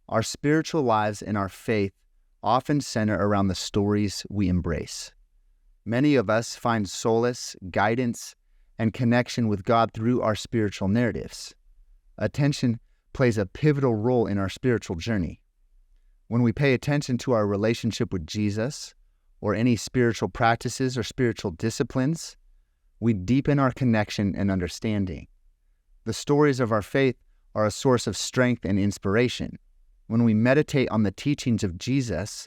Our spiritual lives and our faith often center around the stories we embrace. Many of us find solace, guidance, and connection with God through our spiritual narratives. Attention plays a pivotal role in our spiritual journey. When we pay attention to our relationship with Jesus, or any spiritual practices or spiritual disciplines, we deepen our connection and understanding. The stories of our faith are a source of strength and inspiration. When we meditate on the teachings of Jesus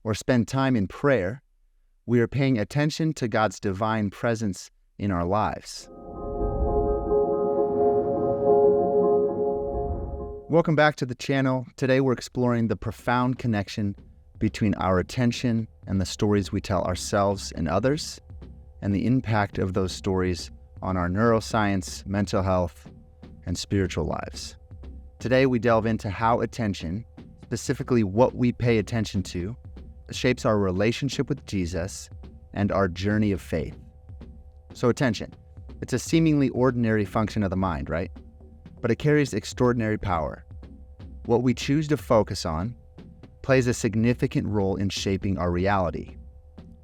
or spend time in prayer, we are paying attention to God's divine presence in our lives. Welcome back to the channel. Today we're exploring the profound connection between our attention and the stories we tell ourselves and others, and the impact of those stories on our neuroscience, mental health, and spiritual lives. Today we delve into how attention, specifically what we pay attention to, shapes our relationship with Jesus and our journey of faith. So attention, it's a seemingly ordinary function of the mind, right? But it carries extraordinary power. What we choose to focus on plays a significant role in shaping our reality.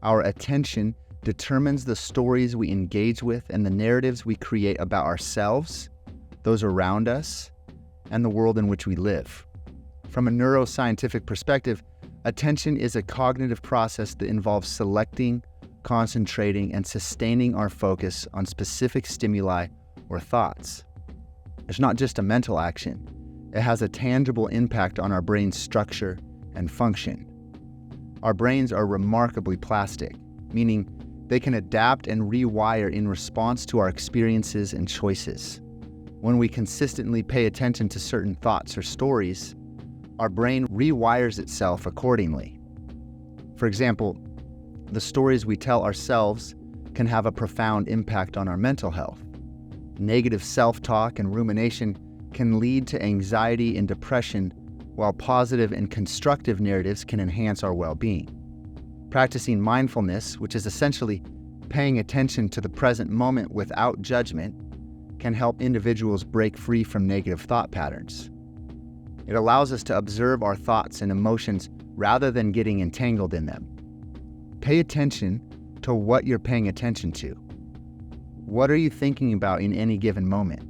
Our attention determines the stories we engage with and the narratives we create about ourselves, those around us, and the world in which we live. From a neuroscientific perspective, attention is a cognitive process that involves selecting, concentrating, and sustaining our focus on specific stimuli or thoughts. It's not just a mental action. It has a tangible impact on our brain's structure and function. Our brains are remarkably plastic, meaning they can adapt and rewire in response to our experiences and choices. When we consistently pay attention to certain thoughts or stories, our brain rewires itself accordingly. For example, the stories we tell ourselves can have a profound impact on our mental health. Negative self-talk and rumination can lead to anxiety and depression, while positive and constructive narratives can enhance our well-being. Practicing mindfulness, which is essentially paying attention to the present moment without judgment, can help individuals break free from negative thought patterns. It allows us to observe our thoughts and emotions rather than getting entangled in them. Pay attention to what you're paying attention to. What are you thinking about in any given moment?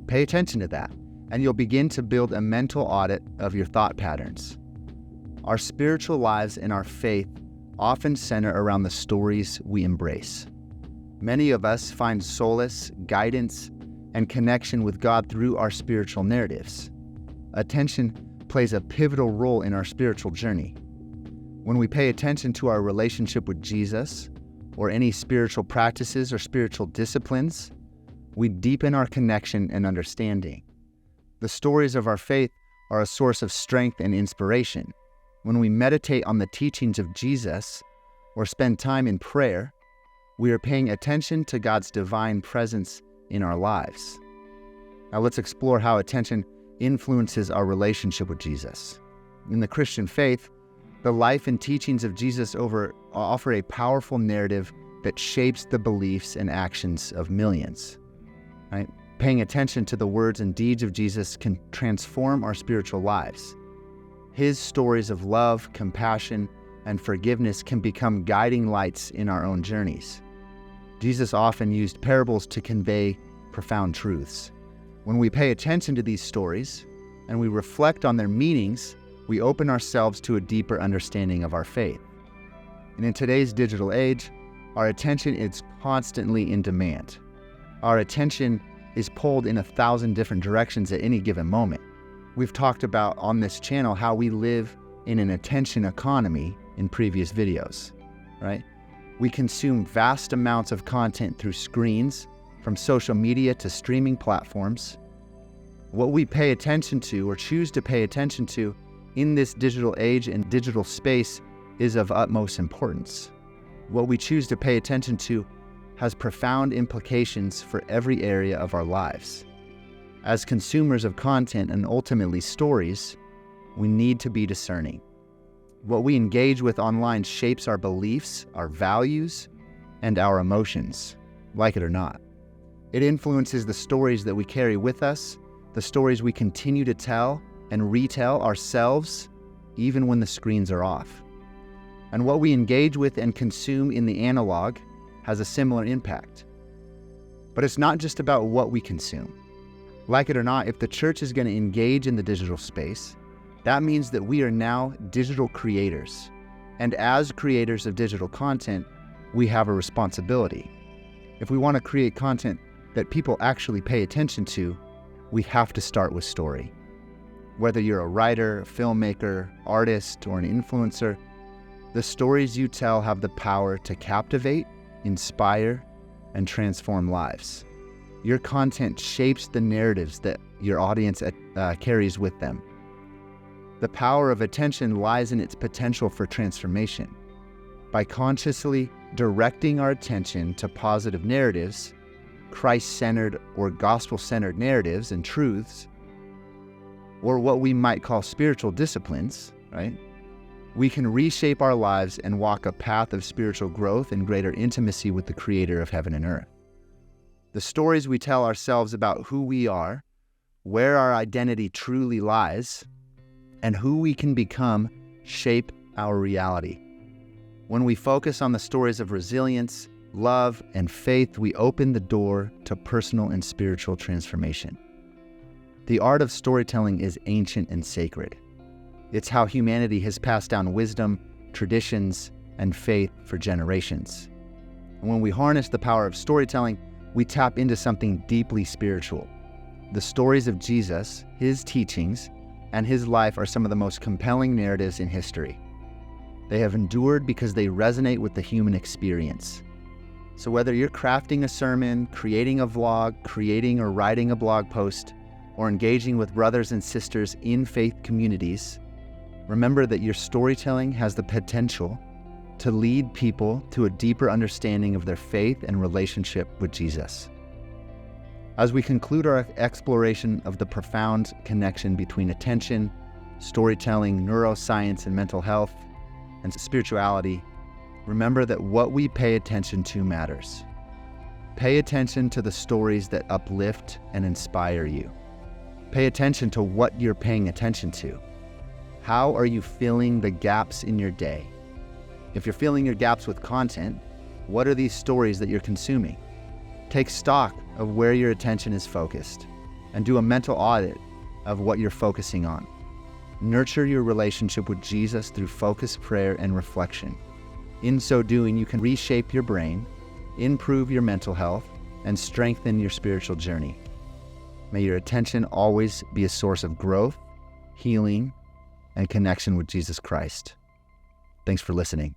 Pay attention to that, and you'll begin to build a mental audit of your thought patterns. Our spiritual lives and our faith often center around the stories we embrace. Many of us find solace, guidance, and connection with God through our spiritual narratives. Attention plays a pivotal role in our spiritual journey. When we pay attention to our relationship with Jesus, or any spiritual practices or spiritual disciplines, we deepen our connection and understanding. The stories of our faith are a source of strength and inspiration. When we meditate on the teachings of Jesus or spend time in prayer, we are paying attention to God's divine presence in our lives. Now let's explore how attention influences our relationship with Jesus. In the Christian faith, the life and teachings of Jesus offer a powerful narrative that shapes the beliefs and actions of millions. Right? Paying attention to the words and deeds of Jesus can transform our spiritual lives. His stories of love, compassion, and forgiveness can become guiding lights in our own journeys. Jesus often used parables to convey profound truths. When we pay attention to these stories and we reflect on their meanings, we open ourselves to a deeper understanding of our faith. And in today's digital age, our attention is constantly in demand. Our attention is pulled in 1,000 different directions at any given moment. We've talked about on this channel how we live in an attention economy in previous videos, right? We consume vast amounts of content through screens, from social media to streaming platforms. What we pay attention to or choose to pay attention to in this digital age and digital space is of utmost importance. What we choose to pay attention to has profound implications for every area of our lives. As consumers of content and ultimately stories, we need to be discerning. What we engage with online shapes our beliefs, our values, and our emotions, like it or not. It influences the stories that we carry with us, the stories we continue to tell, and retell ourselves even when the screens are off. And what we engage with and consume in the analog has a similar impact. But it's not just about what we consume. Like it or not, if the church is going to engage in the digital space, that means that we are now digital creators. And as creators of digital content, we have a responsibility. If we want to create content that people actually pay attention to, we have to start with story. Whether you're a writer, a filmmaker, artist, or an influencer, the stories you tell have the power to captivate, inspire, and transform lives. Your content shapes the narratives that your audience carries with them. The power of attention lies in its potential for transformation. By consciously directing our attention to positive narratives, Christ-centered or gospel-centered narratives and truths, or what we might call spiritual disciplines, right? We can reshape our lives and walk a path of spiritual growth and greater intimacy with the Creator of heaven and earth. The stories we tell ourselves about who we are, where our identity truly lies, and who we can become shape our reality. When we focus on the stories of resilience, love, and faith, we open the door to personal and spiritual transformation. The art of storytelling is ancient and sacred. It's how humanity has passed down wisdom, traditions, and faith for generations. And when we harness the power of storytelling, we tap into something deeply spiritual. The stories of Jesus, his teachings, and his life are some of the most compelling narratives in history. They have endured because they resonate with the human experience. So whether you're crafting a sermon, creating a vlog, creating or writing a blog post, or engaging with brothers and sisters in faith communities, remember that your storytelling has the potential to lead people to a deeper understanding of their faith and relationship with Jesus. As we conclude our exploration of the profound connection between attention, storytelling, neuroscience, and mental health, and spirituality, remember that what we pay attention to matters. Pay attention to the stories that uplift and inspire you. Pay attention to what you're paying attention to. How are you filling the gaps in your day? If you're filling your gaps with content, what are these stories that you're consuming? Take stock of where your attention is focused and do a mental audit of what you're focusing on. Nurture your relationship with Jesus through focused prayer and reflection. In so doing, you can reshape your brain, improve your mental health, and strengthen your spiritual journey. May your attention always be a source of growth, healing, and connection with Jesus Christ. Thanks for listening.